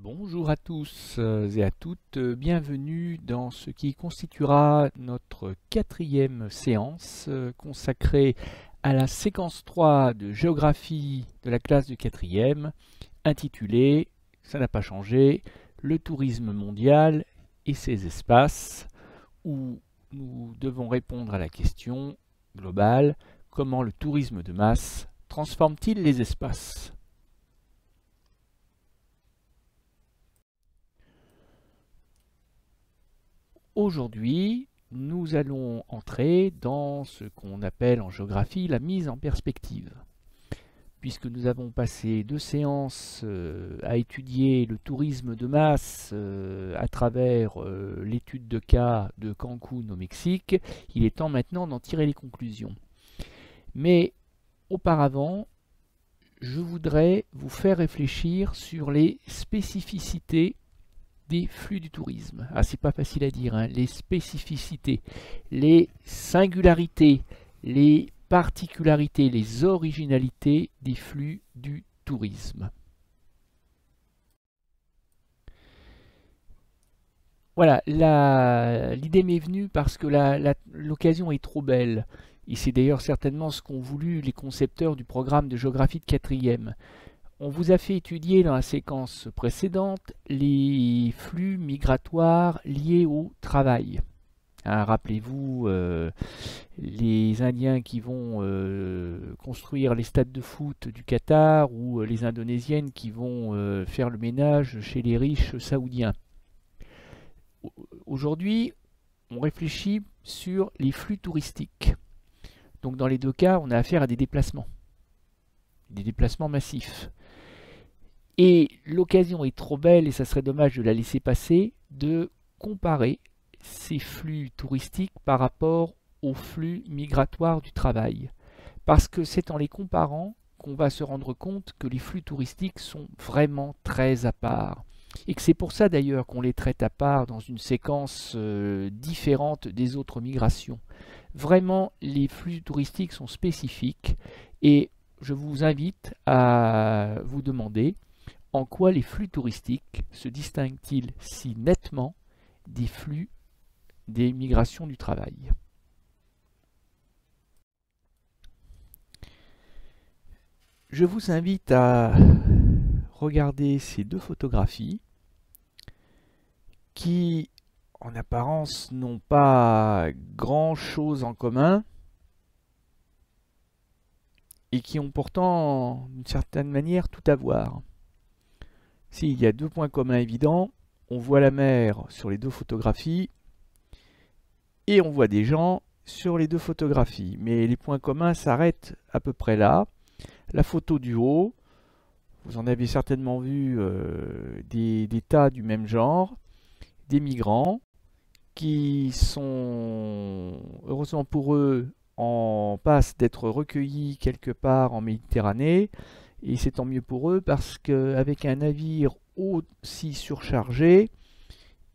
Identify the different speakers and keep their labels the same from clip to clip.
Speaker 1: Bonjour à tous et à toutes, bienvenue dans ce qui constituera notre quatrième séance consacrée à la séquence 3 de géographie de la classe de quatrième, intitulée, ça n'a pas changé, le tourisme mondial et ses espaces, où nous devons répondre à la question globale, comment le tourisme de masse transforme-t-il les espaces ? Aujourd'hui, nous allons entrer dans ce qu'on appelle en géographie la mise en perspective. Puisque nous avons passé 2 séances à étudier le tourisme de masse à travers l'étude de cas de Cancun au Mexique, il est temps maintenant d'en tirer les conclusions. Mais auparavant, je voudrais vous faire réfléchir sur les spécificités des flux du tourisme. Ah, c'est pas facile à dire, hein. Les spécificités, les singularités, les particularités, les originalités des flux du tourisme. Voilà, l'idée m'est venue parce que l'occasion est trop belle. Et c'est d'ailleurs certainement ce qu'ont voulu les concepteurs du programme de géographie de quatrième. On vous a fait étudier dans la séquence précédente les flux migratoires liés au travail. Hein, rappelez-vous les Indiens qui vont construire les stades de foot du Qatar ou les Indonésiennes qui vont faire le ménage chez les riches saoudiens. Aujourd'hui, on réfléchit sur les flux touristiques. Donc dans les deux cas, on a affaire à des déplacements massifs. Et l'occasion est trop belle, et ça serait dommage de la laisser passer, de comparer ces flux touristiques par rapport aux flux migratoires du travail. Parce que c'est en les comparant qu'on va se rendre compte que les flux touristiques sont vraiment très à part. Et que c'est pour ça d'ailleurs qu'on les traite à part dans une séquence différente des autres migrations. Vraiment, les flux touristiques sont spécifiques, et je vous invite à vous demander en quoi les flux touristiques se distinguent-ils si nettement des flux des migrations du travail. Je vous invite à regarder ces 2 photographies qui, en apparence, n'ont pas grand-chose en commun et qui ont pourtant, d'une certaine manière, tout à voir. S'il y a 2 points communs évidents, on voit la mer sur les 2 photographies et on voit des gens sur les 2 photographies. Mais les points communs s'arrêtent à peu près là. La photo du haut, vous en avez certainement vu des tas du même genre, des migrants qui sont, heureusement pour eux, en passe d'être recueillis quelque part en Méditerranée. Et c'est tant mieux pour eux parce qu'avec un navire aussi surchargé,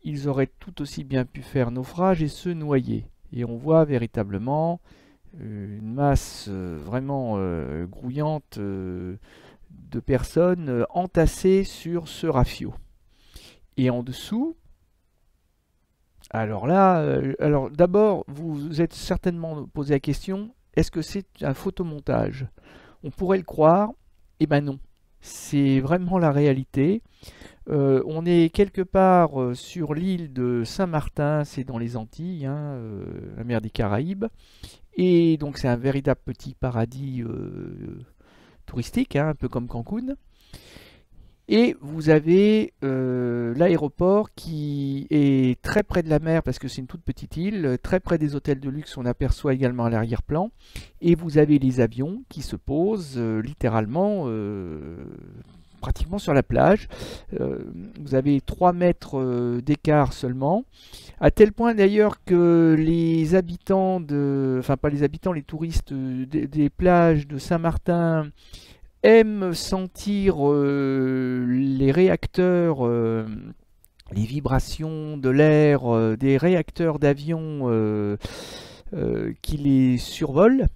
Speaker 1: ils auraient tout aussi bien pu faire naufrage et se noyer. Et on voit véritablement une masse vraiment grouillante de personnes entassées sur ce rafio. Et en dessous, alors là, d'abord, vous êtes certainement posé la question, est-ce que c'est un photomontage? On pourrait le croire. Eh ben non, c'est vraiment la réalité. On est quelque part sur l'île de Saint-Martin, c'est dans les Antilles, hein, la mer des Caraïbes. Et donc c'est un véritable petit paradis touristique, hein, un peu comme Cancun. Et vous avez l'aéroport qui est très près de la mer parce que c'est une toute petite île, très près des hôtels de luxe, on aperçoit également à l'arrière-plan. Et vous avez les avions qui se posent littéralement pratiquement sur la plage. Vous avez 3 mètres d'écart seulement. À tel point d'ailleurs que les habitants enfin pas les habitants, les touristes des plages de Saint-Martin aiment sentir les réacteurs, les vibrations de l'air des réacteurs d'avion qui les survolent.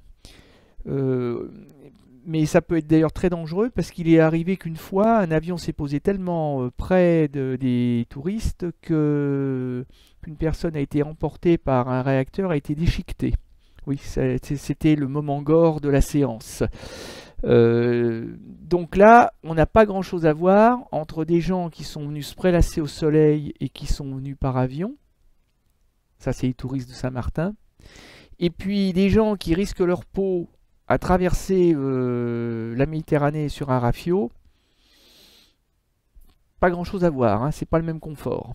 Speaker 1: Mais ça peut être d'ailleurs très dangereux parce qu'il est arrivé qu'une fois, un avion s'est posé tellement près des touristes qu'une personne a été emportée par un réacteur, a été déchiquetée. Oui, c'était le moment gore de la séance. Donc là, on n'a pas grand-chose à voir entre des gens qui sont venus se prélasser au soleil et qui sont venus par avion. Ça, c'est les touristes de Saint-Martin. Et puis des gens qui risquent leur peau à traverser la Méditerranée sur un rafio. Pas grand-chose à voir, hein, c'est pas le même confort.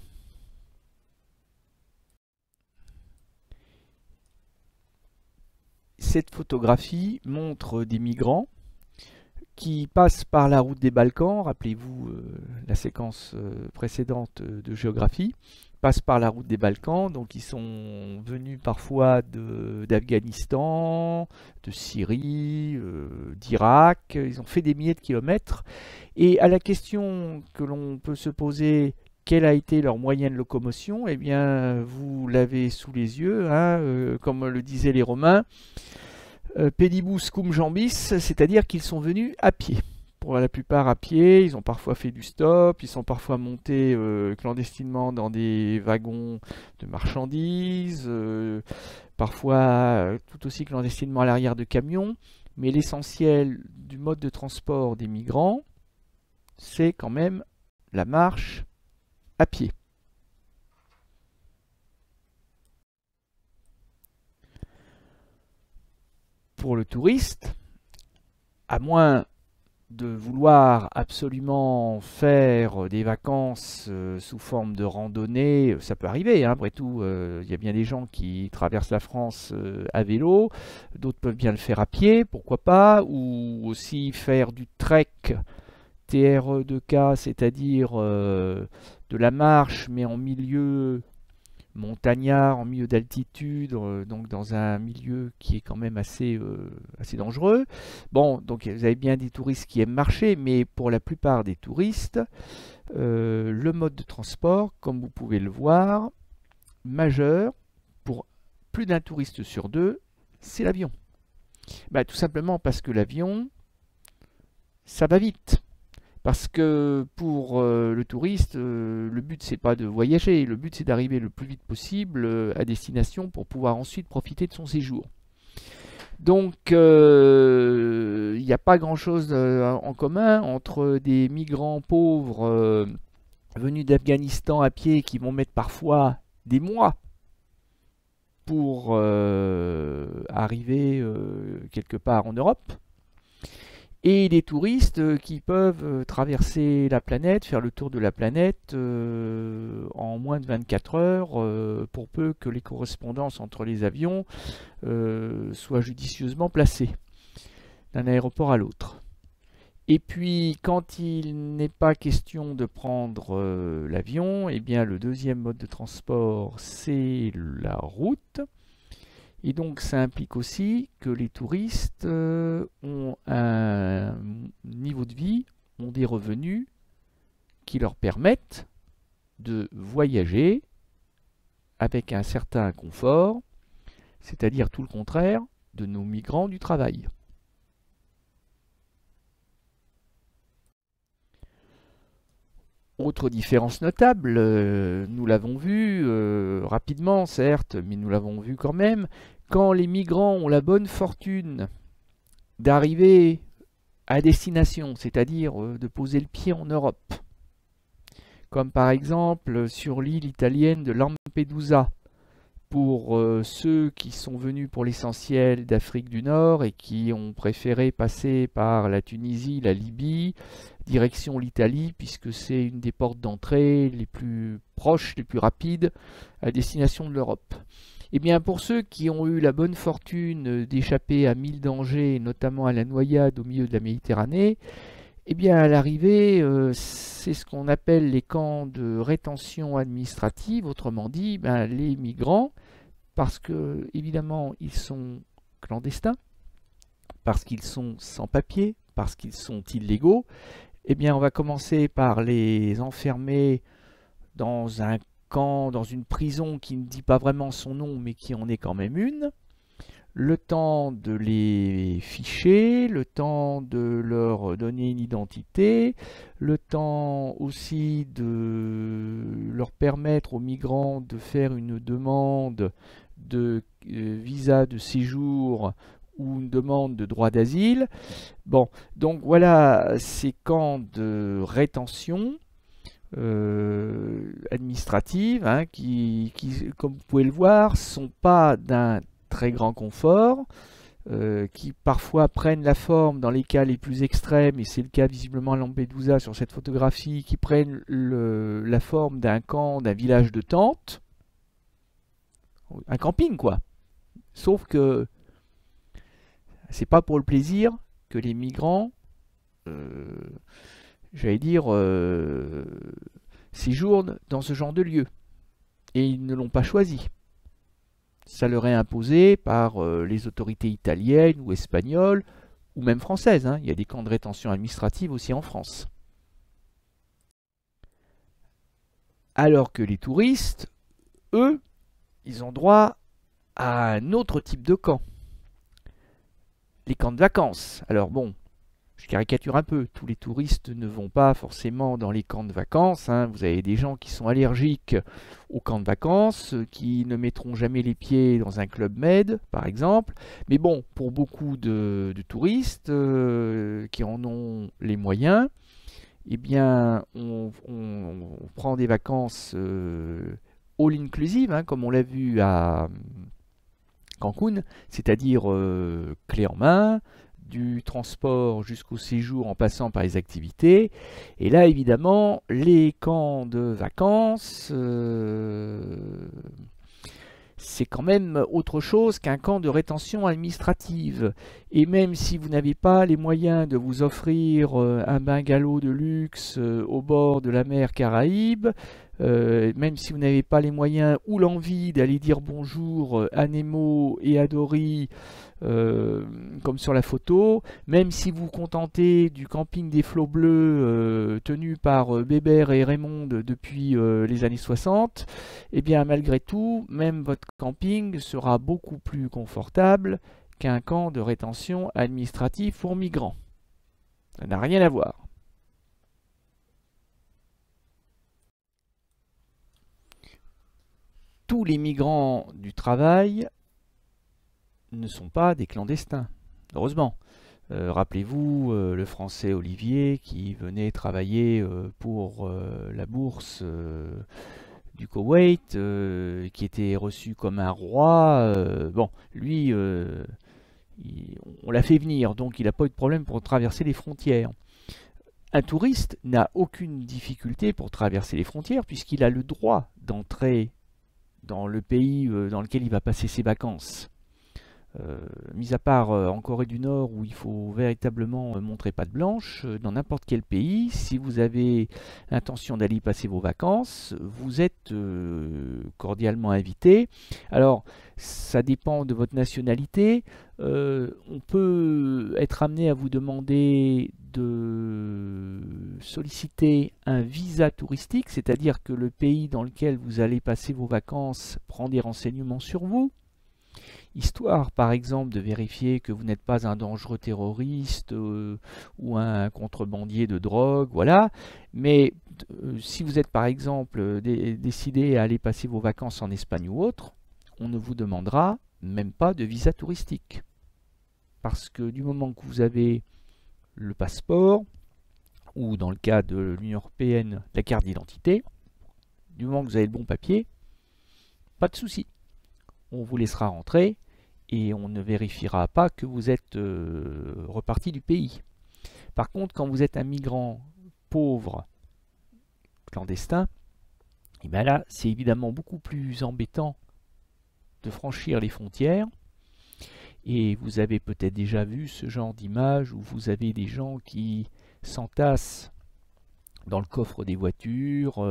Speaker 1: Cette photographie montre des migrants qui passent par la route des Balkans, rappelez-vous la séquence précédente de géographie, passent par la route des Balkans, donc ils sont venus parfois d'Afghanistan, de Syrie, d'Irak, ils ont fait des milliers de kilomètres, et à la question que l'on peut se poser, quel a été leur moyen de locomotion, eh bien vous l'avez sous les yeux, hein, comme le disaient les Romains, pedibus cum jambis, c'est-à-dire qu'ils sont venus à pied. Pour la plupart à pied, ils ont parfois fait du stop, ils sont parfois montés clandestinement dans des wagons de marchandises, parfois tout aussi clandestinement à l'arrière de camions, mais l'essentiel du mode de transport des migrants, c'est quand même la marche à pied. Pour le touriste, à moins de vouloir absolument faire des vacances sous forme de randonnée, ça peut arriver, hein, après tout, il y a bien des gens qui traversent la France à vélo, d'autres peuvent bien le faire à pied, pourquoi pas, ou aussi faire du trek TRE2K, c'est-à-dire de la marche, mais en milieu montagnard, en milieu d'altitude, donc dans un milieu qui est quand même assez dangereux. Bon, donc vous avez bien des touristes qui aiment marcher, mais pour la plupart des touristes, le mode de transport, comme vous pouvez le voir, majeur, pour plus d'un touriste sur deux, c'est l'avion. Bah, tout simplement parce que l'avion, ça va vite. Parce que pour le touriste, le but c'est pas de voyager, le but c'est d'arriver le plus vite possible à destination pour pouvoir ensuite profiter de son séjour. Donc il n'y a pas grand-chose en commun entre des migrants pauvres venus d'Afghanistan à pied qui vont mettre parfois des mois pour arriver quelque part en Europe, et des touristes qui peuvent traverser la planète, faire le tour de la planète en moins de 24 heures, pour peu que les correspondances entre les avions soient judicieusement placées d'un aéroport à l'autre. Et puis, quand il n'est pas question de prendre l'avion, eh bien, le deuxième mode de transport, c'est la route. Et donc ça implique aussi que les touristes ont un niveau de vie, ont des revenus qui leur permettent de voyager avec un certain confort, c'est-à-dire tout le contraire de nos migrants du travail. Autre différence notable, nous l'avons vu rapidement certes, mais nous l'avons vu quand même, quand les migrants ont la bonne fortune d'arriver à destination, c'est-à-dire de poser le pied en Europe, comme par exemple sur l'île italienne de Lampedusa, pour ceux qui sont venus pour l'essentiel d'Afrique du Nord et qui ont préféré passer par la Tunisie, la Libye, direction l'Italie, puisque c'est une des portes d'entrée les plus proches, les plus rapides à destination de l'Europe. Et bien pour ceux qui ont eu la bonne fortune d'échapper à 1000 dangers, notamment à la noyade au milieu de la Méditerranée, eh bien à l'arrivée, c'est ce qu'on appelle les camps de rétention administrative, autrement dit, les migrants, parce que évidemment ils sont clandestins, parce qu'ils sont sans papier, parce qu'ils sont illégaux, eh bien on va commencer par les enfermer dans un camp, dans une prison qui ne dit pas vraiment son nom, mais qui en est quand même une. le temps de les ficher, le temps de leur donner une identité, le temps aussi de leur permettre aux migrants de faire une demande de visa de séjour ou une demande de droit d'asile. Bon, donc voilà ces camps de rétention administrative, hein, qui, comme vous pouvez le voir, sont pas d'un très grand confort, qui parfois prennent la forme, dans les cas les plus extrêmes, et c'est le cas visiblement à Lampedusa sur cette photographie, qui prennent la forme d'un camp, d'un village de tentes, un camping quoi. Sauf que c'est pas pour le plaisir que les migrants, j'allais dire, séjournent dans ce genre de lieu. Et ils ne l'ont pas choisi. Ça leur est imposé par les autorités italiennes ou espagnoles, ou même françaises, hein. Il y a des camps de rétention administrative aussi en France. Alors que les touristes, eux, ils ont droit à un autre type de camp. Les camps de vacances. Alors bon, je caricature un peu, tous les touristes ne vont pas forcément dans les camps de vacances, hein. Vous avez des gens qui sont allergiques aux camps de vacances, qui ne mettront jamais les pieds dans un club med, par exemple. Mais bon, pour beaucoup de touristes qui en ont les moyens, eh bien, on prend des vacances all inclusive, hein, comme on l'a vu à Cancun, c'est-à-dire clé en main, du transport jusqu'au séjour en passant par les activités. Et là, évidemment, les camps de vacances, c'est quand même autre chose qu'un camp de rétention administrative. Et même si vous n'avez pas les moyens de vous offrir un bungalow de luxe au bord de la mer Caraïbe, même si vous n'avez pas les moyens ou l'envie d'aller dire bonjour à Nemo et à Dory, comme sur la photo, même si vous vous contentez du camping des flots bleus tenu par Bébert et Raymond depuis les années 60, et bien malgré tout, même votre camping sera beaucoup plus confortable qu'un camp de rétention administrative pour migrants. Ça n'a rien à voir. Tous les migrants du travail ne sont pas des clandestins, heureusement. Rappelez-vous le français Olivier qui venait travailler pour la bourse du Koweït, qui était reçu comme un roi. Bon, lui, on l'a fait venir, donc il n'a pas eu de problème pour traverser les frontières. Un touriste n'a aucune difficulté pour traverser les frontières puisqu'il a le droit d'entrer dans le pays dans lequel il va passer ses vacances. Mis à part en Corée du Nord où il faut véritablement montrer patte blanche, dans n'importe quel pays, si vous avez l'intention d'aller y passer vos vacances, vous êtes cordialement invité. Alors, ça dépend de votre nationalité. On peut être amené à vous demander de solliciter un visa touristique, c'est-à-dire que le pays dans lequel vous allez passer vos vacances prend des renseignements sur vous, histoire par exemple de vérifier que vous n'êtes pas un dangereux terroriste ou un contrebandier de drogue, voilà. Mais si vous êtes par exemple décidé à aller passer vos vacances en Espagne ou autre, on ne vous demandera même pas de visa touristique. Parce que du moment que vous avez le passeport, ou dans le cas de l'Union européenne, la carte d'identité, du moment que vous avez le bon papier, pas de souci. On vous laissera rentrer et on ne vérifiera pas que vous êtes reparti du pays. Par contre, quand vous êtes un migrant pauvre, clandestin, et bien là, c'est évidemment beaucoup plus embêtant de franchir les frontières. Et vous avez peut-être déjà vu ce genre d'image où vous avez des gens qui s'entassent dans le coffre des voitures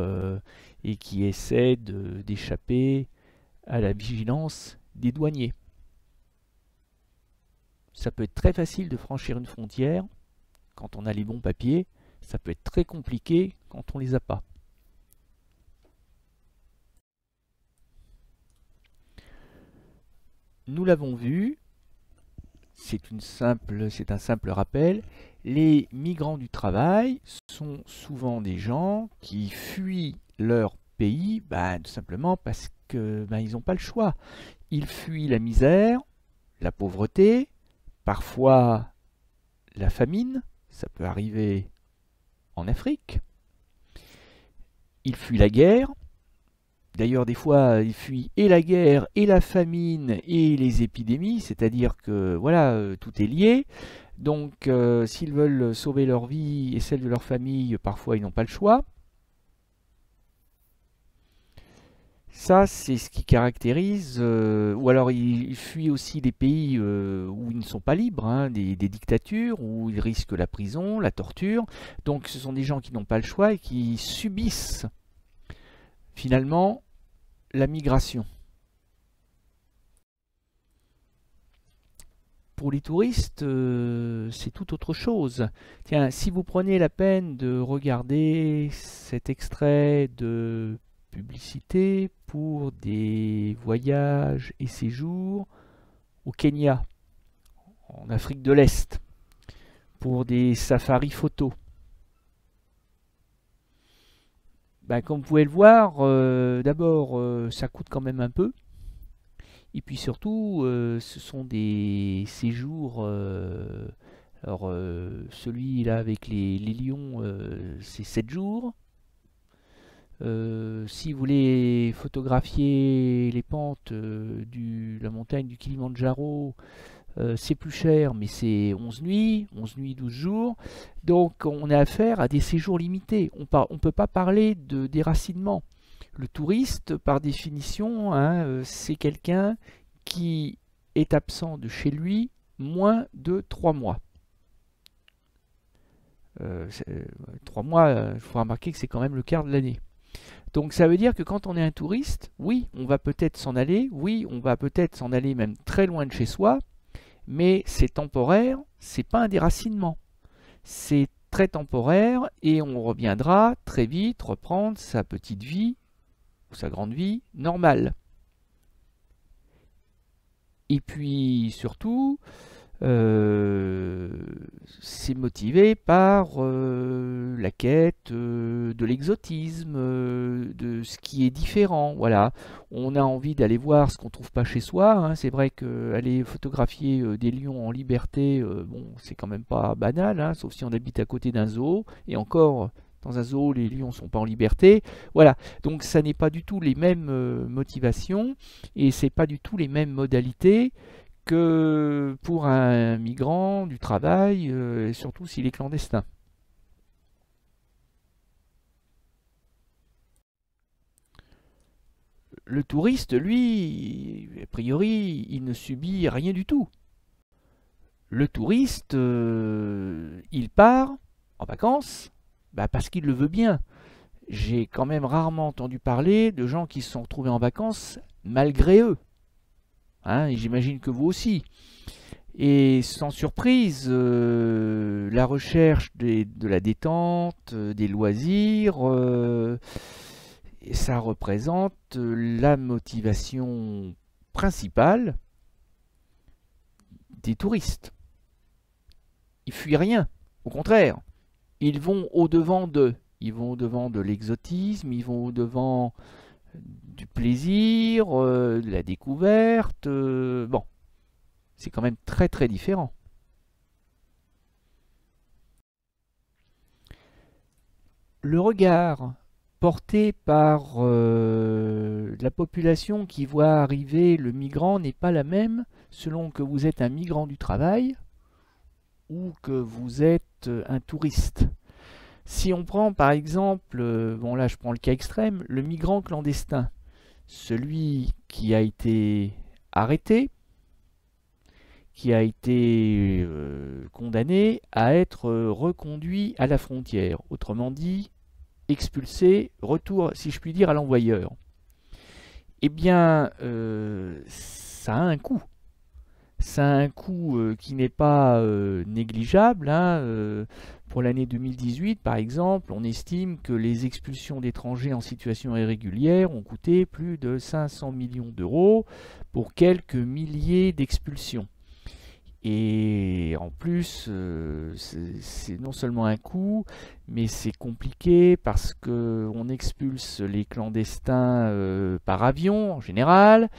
Speaker 1: et qui essaient d'échapper à la vigilance des douaniers. Ça peut être très facile de franchir une frontière quand on a les bons papiers, ça peut être très compliqué quand on les a pas. Nous l'avons vu, c'est un simple rappel. Les migrants du travail sont souvent des gens qui fuient leur pays, tout simplement parce que ils n'ont pas le choix. Ils fuient la misère, la pauvreté, parfois la famine, ça peut arriver en Afrique. Ils fuient la guerre. D'ailleurs, des fois, ils fuient et la guerre, et la famine, et les épidémies, c'est-à-dire que, voilà, tout est lié. Donc, s'ils veulent sauver leur vie et celle de leur famille, parfois, ils n'ont pas le choix. Ça, c'est ce qui caractérise, ou alors ils fuient aussi des pays où ils ne sont pas libres, hein, des dictatures, où ils risquent la prison, la torture. Donc, ce sont des gens qui n'ont pas le choix et qui subissent, finalement, la migration. Pour les touristes, c'est tout autre chose. Tiens, si vous prenez la peine de regarder cet extrait de publicité pour des voyages et séjours au Kenya, en Afrique de l'Est, pour des safaris photos. Comme vous pouvez le voir, d'abord, ça coûte quand même un peu. Et puis surtout, ce sont des séjours. Alors, celui-là avec les lions, c'est 7 jours. Si vous voulez photographier les pentes de la montagne du Kilimandjaro, c'est plus cher, mais c'est 11 nuits, 12 jours. Donc on a affaire à des séjours limités. On ne peut pas parler de déracinement. Le touriste, par définition, hein, c'est quelqu'un qui est absent de chez lui moins de 3 mois. 3 mois, il faut remarquer que c'est quand même le quart de l'année. Donc ça veut dire que quand on est un touriste, oui, on va peut-être s'en aller, oui, on va peut-être s'en aller même très loin de chez soi, mais c'est temporaire, c'est pas un déracinement. C'est très temporaire et on reviendra très vite reprendre sa petite vie ou sa grande vie normale. Et puis surtout, c'est motivé par la quête de l'exotisme, de ce qui est différent. Voilà, on a envie d'aller voir ce qu'on trouve pas chez soi. Hein. C'est vrai qu'aller photographier des lions en liberté, bon, c'est quand même pas banal, hein, sauf si on habite à côté d'un zoo. Et encore, dans un zoo, les lions sont pas en liberté. Voilà, donc ça n'est pas du tout les mêmes motivations et c'est pas du tout les mêmes modalités que pour un migrant du travail, et surtout s'il est clandestin. Le touriste, lui, a priori, il ne subit rien du tout. Le touriste, il part en vacances parce qu'il le veut bien. J'ai quand même rarement entendu parler de gens qui se sont retrouvés en vacances malgré eux. Hein, et j'imagine que vous aussi. Et sans surprise, la recherche de la détente, des loisirs, ça représente la motivation principale des touristes. Ils fuient rien, au contraire, ils vont au-devant d'eux. Ils vont au-devant de l'exotisme, ils vont au-devant du plaisir, de la découverte. Bon, c'est quand même très très différent. Le regard porté par la population qui voit arriver le migrant n'est pas la même selon que vous êtes un migrant du travail ou que vous êtes un touriste. Si on prend par exemple, bon là je prends le cas extrême, le migrant clandestin, celui qui a été arrêté, qui a été condamné à être reconduit à la frontière, autrement dit expulsé, retour si je puis dire à l'envoyeur. Eh bien ça a un coût. Ça a un coût qui n'est pas négligeable. Hein, pour l'année 2018, par exemple, on estime que les expulsions d'étrangers en situation irrégulière ont coûté plus de 500 millions d'euros pour quelques milliers d'expulsions. Et en plus, c'est non seulement un coût, mais c'est compliqué parce qu'on expulse les clandestins par avion en général.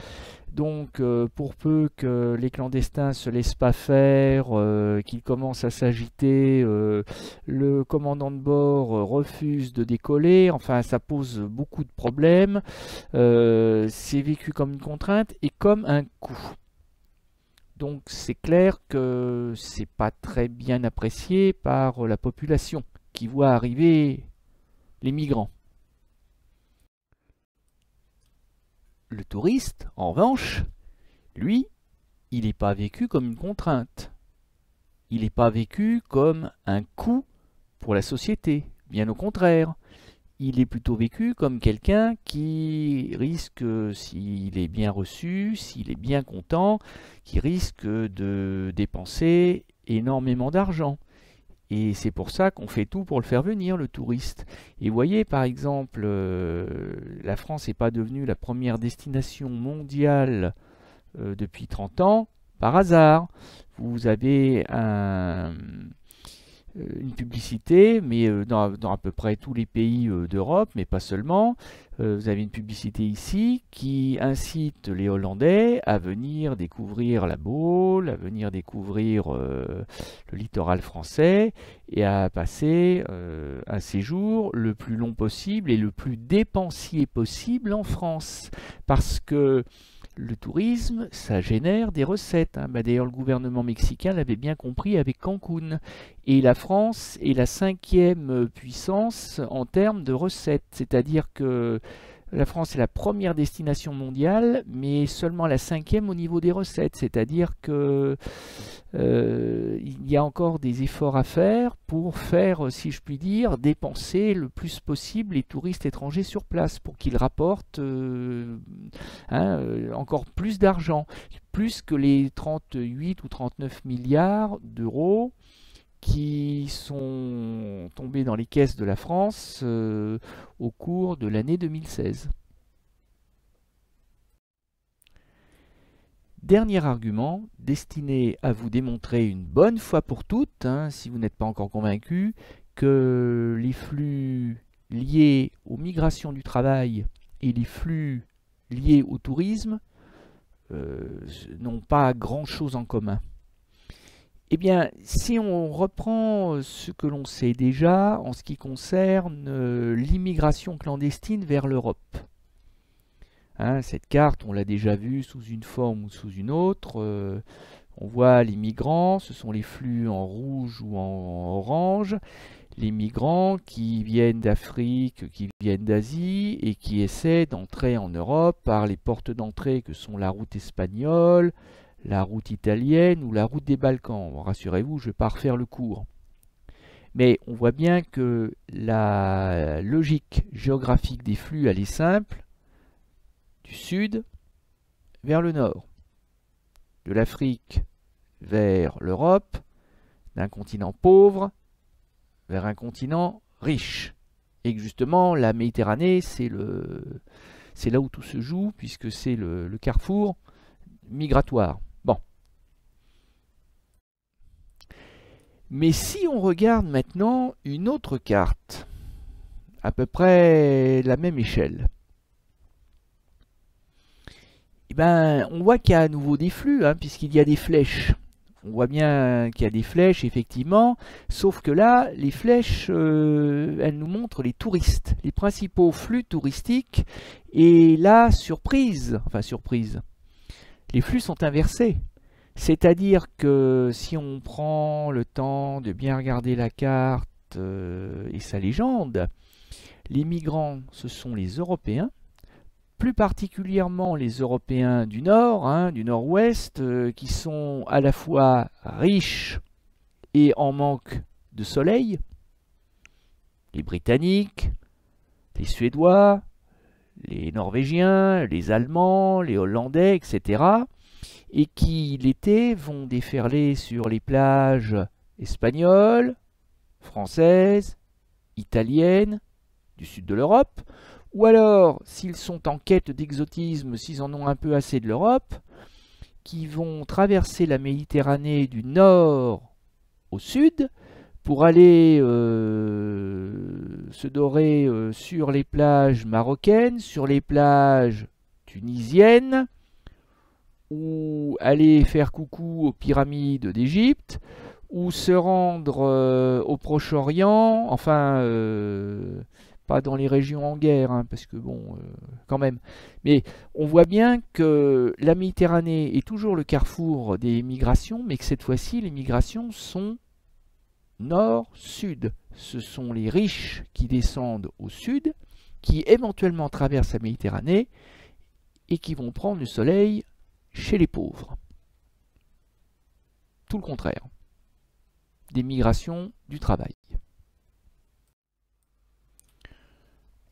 Speaker 1: Donc, pour peu que les clandestins se laissent pas faire, qu'ils commencent à s'agiter, le commandant de bord refuse de décoller. Enfin, ça pose beaucoup de problèmes. C'est vécu comme une contrainte et comme un coût. Donc, c'est clair que c'est pas très bien apprécié par la population qui voit arriver les migrants. Le touriste, en revanche, lui, il n'est pas vécu comme une contrainte. Il n'est pas vécu comme un coût pour la société. Bien au contraire, il est plutôt vécu comme quelqu'un qui risque, s'il est bien reçu, s'il est bien content, qui risque de dépenser énormément d'argent. Et c'est pour ça qu'on fait tout pour le faire venir, le touriste. Et vous voyez, par exemple, la France n'est pas devenue la première destination mondiale depuis 30 ans par hasard. Vous avez une publicité, mais dans à peu près tous les pays d'Europe, mais pas seulement. Vous avez une publicité ici qui incite les Hollandais à venir découvrir la Baule, à venir découvrir le littoral français et à passer un séjour le plus long possible et le plus dépensier possible en France. Parce que le tourisme, ça génère des recettes. D'ailleurs, le gouvernement mexicain l'avait bien compris avec Cancun. Et la France est la 5e puissance en termes de recettes. C'est-à-dire que la France est la première destination mondiale, mais seulement la 5e au niveau des recettes. C'est-à-dire que il y a encore des efforts à faire pour faire, si je puis dire, dépenser le plus possible les touristes étrangers sur place pour qu'ils rapportent encore plus d'argent, plus que les 38 ou 39 milliards d'euros qui sont tombés dans les caisses de la France au cours de l'année 2016. Dernier argument, destiné à vous démontrer une bonne fois pour toutes, si vous n'êtes pas encore convaincu, que les flux liés aux migrations du travail et les flux liés au tourisme n'ont pas grand-chose en commun. Eh bien, si on reprend ce que l'on sait déjà en ce qui concerne l'immigration clandestine vers l'Europe. Cette carte, on l'a déjà vue sous une forme ou sous une autre. On voit les migrants, ce sont les flux en rouge ou en orange. Les migrants qui viennent d'Afrique, qui viennent d'Asie et qui essaient d'entrer en Europe par les portes d'entrée que sont la route espagnole, la route italienne ou la route des Balkans. Bon, rassurez-vous, je ne vais pas refaire le cours. Mais on voit bien que la logique géographique des flux, elle est simple. Du sud vers le nord. De l'Afrique vers l'Europe. D'un continent pauvre vers un continent riche. Et que justement, la Méditerranée, c'est là où tout se joue, puisque c'est le carrefour migratoire. Bon. Mais si on regarde maintenant une autre carte, à peu près la même échelle, eh ben, on voit qu'il y a à nouveau des flux, puisqu'il y a des flèches. On voit bien qu'il y a des flèches, effectivement, sauf que là, les flèches, elles nous montrent les touristes, les principaux flux touristiques. Et là, surprise, les flux sont inversés. C'est-à-dire que si on prend le temps de bien regarder la carte et sa légende, les migrants, ce sont les Européens, plus particulièrement les Européens du Nord, du Nord-Ouest, qui sont à la fois riches et en manque de soleil, les Britanniques, les Suédois, les Norvégiens, les Allemands, les Hollandais, etc., et qui l'été vont déferler sur les plages espagnoles, françaises, italiennes, du sud de l'Europe, ou alors, s'ils sont en quête d'exotisme, s'ils en ont un peu assez de l'Europe, qui vont traverser la Méditerranée du nord au sud pour aller se dorer sur les plages marocaines, sur les plages tunisiennes, ou aller faire coucou aux pyramides d'Égypte, ou se rendre au Proche-Orient, enfin, pas dans les régions en guerre, hein, parce que bon, quand même. Mais on voit bien que la Méditerranée est toujours le carrefour des migrations, mais que cette fois-ci, les migrations sont nord-sud. Ce sont les riches qui descendent au sud, qui éventuellement traversent la Méditerranée et qui vont prendre le soleil chez les pauvres. Tout le contraire des migrations du travail.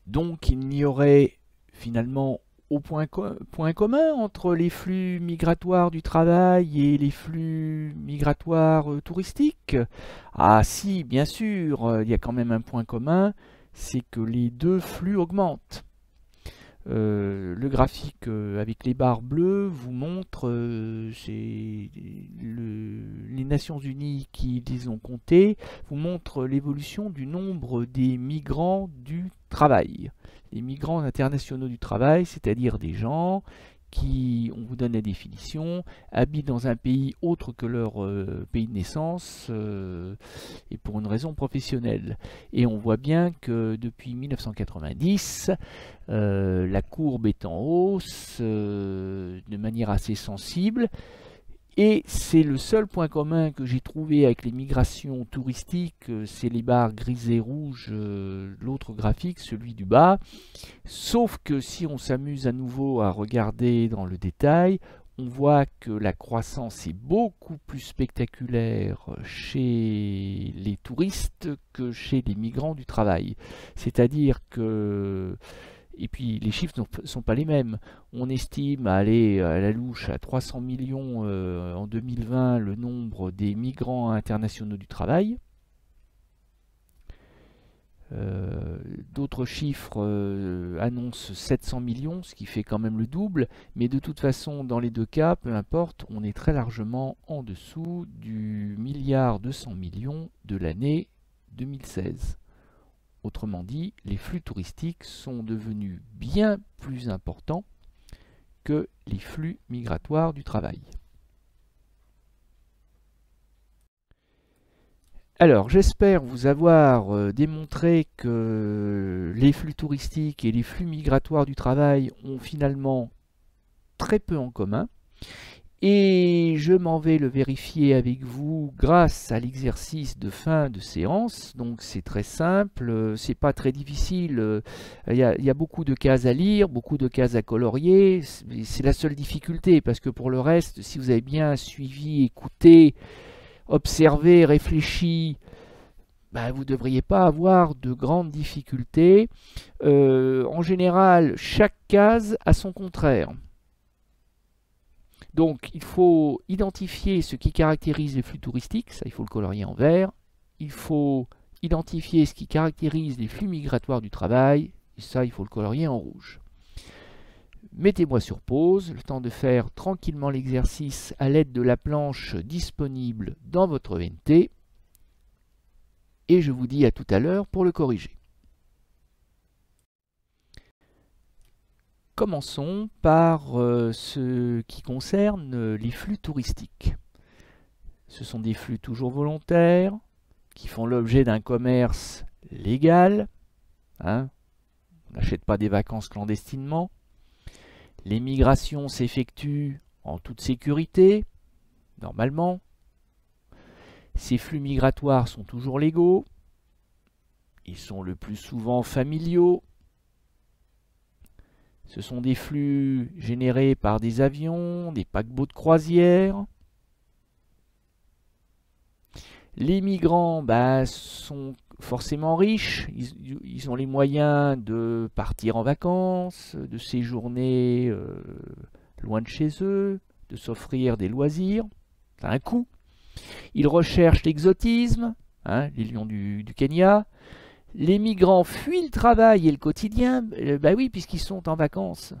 Speaker 1: Donc il n'y aurait finalement aucun point commun entre les flux migratoires du travail et les flux migratoires touristiques. Ah si, bien sûr, il y a quand même un point commun, c'est que les deux flux augmentent. Le graphique avec les barres bleues vous montre, c'est les Nations Unies qui les ont comptés, vous montre l'évolution du nombre des migrants du travail. Les migrants internationaux du travail, c'est-à-dire des gens qui, on vous donne la définition, habitent dans un pays autre que leur pays de naissance et pour une raison professionnelle. Et on voit bien que depuis 1990, la courbe est en hausse de manière assez sensible. Et c'est le seul point commun que j'ai trouvé avec les migrations touristiques, c'est les barres grises et rouges, l'autre graphique, celui du bas. Sauf que si on s'amuse à nouveau à regarder dans le détail, on voit que la croissance est beaucoup plus spectaculaire chez les touristes que chez les migrants du travail. C'est-à-dire que... Et puis les chiffres ne sont pas les mêmes. On estime aller à la louche à 300 millions en 2020 le nombre des migrants internationaux du travail. D'autres chiffres annoncent 700 millions, ce qui fait quand même le double. Mais de toute façon, dans les deux cas, peu importe, on est très largement en dessous du milliard 200 millions de l'année 2016. Autrement dit, les flux touristiques sont devenus bien plus importants que les flux migratoires du travail. Alors, j'espère vous avoir démontré que les flux touristiques et les flux migratoires du travail ont finalement très peu en commun. Et je m'en vais le vérifier avec vous grâce à l'exercice de fin de séance. Donc c'est très simple, c'est pas très difficile. Il y a beaucoup de cases à lire, beaucoup de cases à colorier. C'est la seule difficulté parce que pour le reste, si vous avez bien suivi, écouté, observé, réfléchi, ben, vous ne devriez pas avoir de grandes difficultés. En général, chaque case a son contraire. Donc, il faut identifier ce qui caractérise les flux touristiques, ça il faut le colorier en vert. Il faut identifier ce qui caractérise les flux migratoires du travail, et ça il faut le colorier en rouge. Mettez-moi sur pause, le temps de faire tranquillement l'exercice à l'aide de la planche disponible dans votre ENT. Et je vous dis à tout à l'heure pour le corriger. Commençons par ce qui concerne les flux touristiques. Ce sont des flux toujours volontaires, qui font l'objet d'un commerce légal. Hein, on n'achète pas des vacances clandestinement. Les migrations s'effectuent en toute sécurité, normalement. Ces flux migratoires sont toujours légaux. Ils sont le plus souvent familiaux. Ce sont des flux générés par des avions, des paquebots de croisière. Les migrants sont forcément riches, ils ont les moyens de partir en vacances, de séjourner loin de chez eux, de s'offrir des loisirs, ça a un coût. Ils recherchent l'exotisme, hein, les lions du Kenya. Les migrants fuient le travail et le quotidien, oui, puisqu'ils sont en vacances.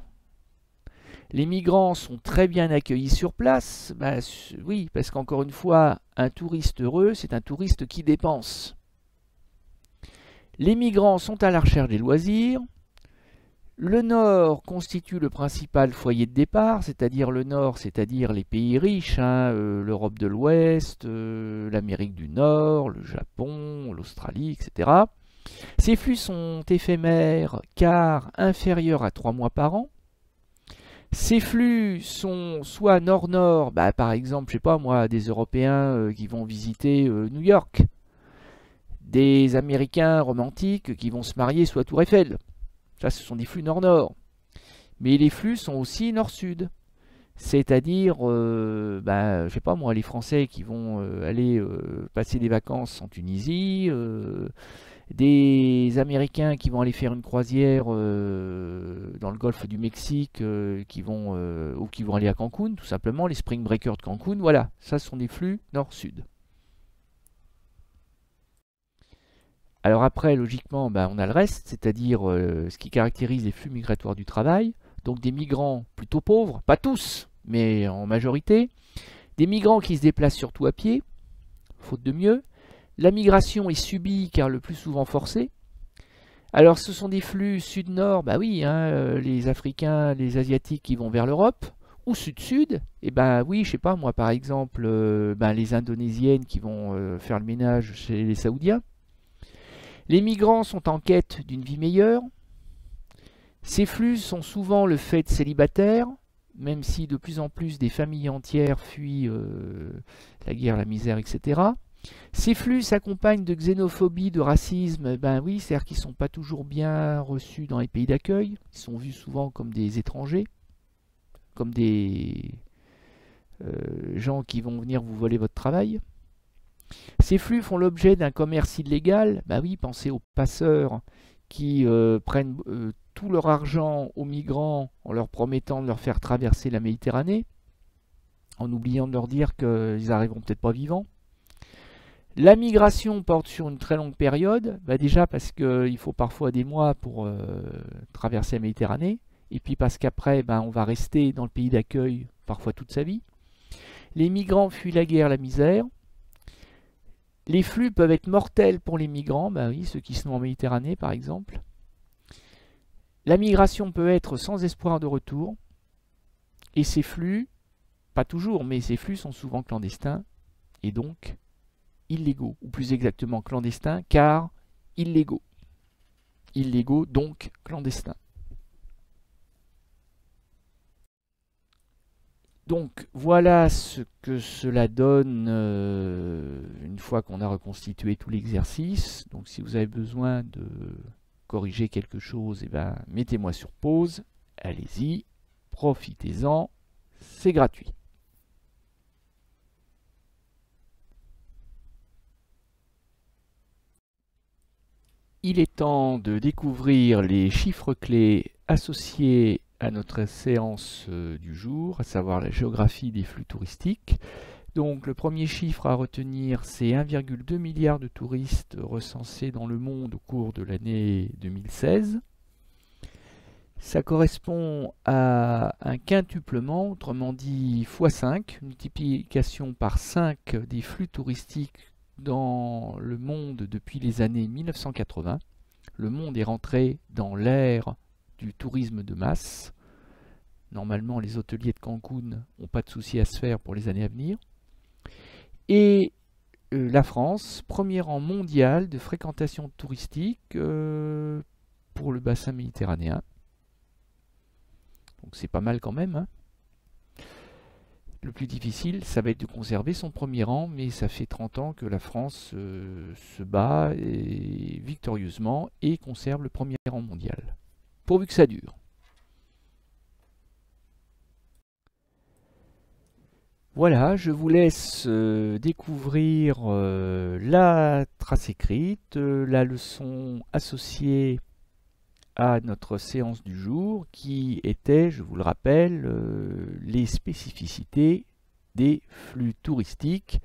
Speaker 1: Les migrants sont très bien accueillis sur place. Bah, oui, parce qu'encore une fois, un touriste heureux, c'est un touriste qui dépense. Les migrants sont à la recherche des loisirs. Le Nord constitue le principal foyer de départ, c'est-à-dire le Nord, c'est-à-dire les pays riches, hein, l'Europe de l'Ouest, l'Amérique du Nord, le Japon, l'Australie, etc. Ces flux sont éphémères car inférieurs à 3 mois par an. Ces flux sont soit nord-nord, bah, par exemple, je sais pas moi, des Européens qui vont visiter New York, des Américains romantiques qui vont se marier sous la Tour Eiffel. Ça, ce sont des flux nord-nord. Mais les flux sont aussi nord-sud. C'est-à-dire, je sais pas moi, les Français qui vont aller passer des vacances en Tunisie, des Américains qui vont aller faire une croisière dans le golfe du Mexique, ou qui vont aller à Cancun, tout simplement, les Spring Breakers de Cancun. Voilà, ça ce sont des flux nord-sud. Alors après, logiquement, on a le reste, c'est-à-dire ce qui caractérise les flux migratoires du travail. Donc des migrants plutôt pauvres, pas tous, mais en majorité. Des migrants qui se déplacent surtout à pied, faute de mieux. La migration est subie car le plus souvent forcée. Alors ce sont des flux sud-nord, bah oui, hein, les Africains, les Asiatiques qui vont vers l'Europe. Ou sud-sud, et ben oui, je sais pas moi, par exemple, les Indonésiennes qui vont faire le ménage chez les Saoudiens. Les migrants sont en quête d'une vie meilleure. Ces flux sont souvent le fait de célibataires, même si de plus en plus des familles entières fuient la guerre, la misère, etc. Ces flux s'accompagnent de xénophobie, de racisme, ben oui, c'est-à-dire qu'ils ne sont pas toujours bien reçus dans les pays d'accueil. Ils sont vus souvent comme des étrangers, comme des gens qui vont venir vous voler votre travail. Ces flux font l'objet d'un commerce illégal. Ben oui, pensez aux passeurs qui prennent tout leur argent aux migrants en leur promettant de leur faire traverser la Méditerranée, en oubliant de leur dire qu'ils n'arriveront peut-être pas vivants. La migration porte sur une très longue période, déjà parce qu'il faut parfois des mois pour traverser la Méditerranée, et puis parce qu'après on va rester dans le pays d'accueil parfois toute sa vie. Les migrants fuient la guerre, la misère. Les flux peuvent être mortels pour les migrants, oui, ceux qui sont en Méditerranée par exemple. La migration peut être sans espoir de retour, et ces flux, pas toujours, mais ces flux sont souvent clandestins, et donc illégaux, ou plus exactement clandestins, car illégaux. Illégaux, donc clandestins. Donc voilà ce que cela donne une fois qu'on a reconstitué tout l'exercice. Donc si vous avez besoin de corriger quelque chose, mettez-moi sur pause, allez-y, profitez-en, c'est gratuit. Il est temps de découvrir les chiffres clés associés à notre séance du jour, à savoir la géographie des flux touristiques. Donc le premier chiffre à retenir, c'est 1,2 milliard de touristes recensés dans le monde au cours de l'année 2016. Ça correspond à un quintuplement, autrement dit x5, multiplication par 5 des flux touristiques dans le monde depuis les années 1980. Le monde est rentré dans l'ère du tourisme de masse. Normalement, les hôteliers de Cancun n'ont pas de souci à se faire pour les années à venir. Et la France, premier rang mondial de fréquentation touristique pour le bassin méditerranéen. Donc c'est pas mal quand même, hein. Le plus difficile, ça va être de conserver son premier rang, mais ça fait 30 ans que la France se bat victorieusement et conserve le premier rang mondial. Pourvu que ça dure. Voilà, je vous laisse découvrir la trace écrite, la leçon associée à notre séance du jour qui était, je vous le rappelle, les spécificités des flux touristiques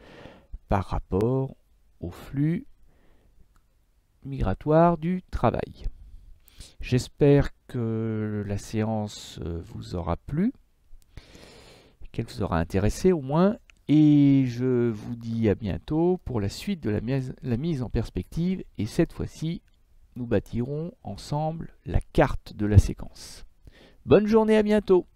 Speaker 1: par rapport aux flux migratoires du travail. J'espère que la séance vous aura plu. qu'elle vous aura intéressé au moins. Et je vous dis à bientôt pour la suite de la mise en perspective. Et cette fois-ci, nous bâtirons ensemble la carte de la séquence. Bonne journée, à bientôt!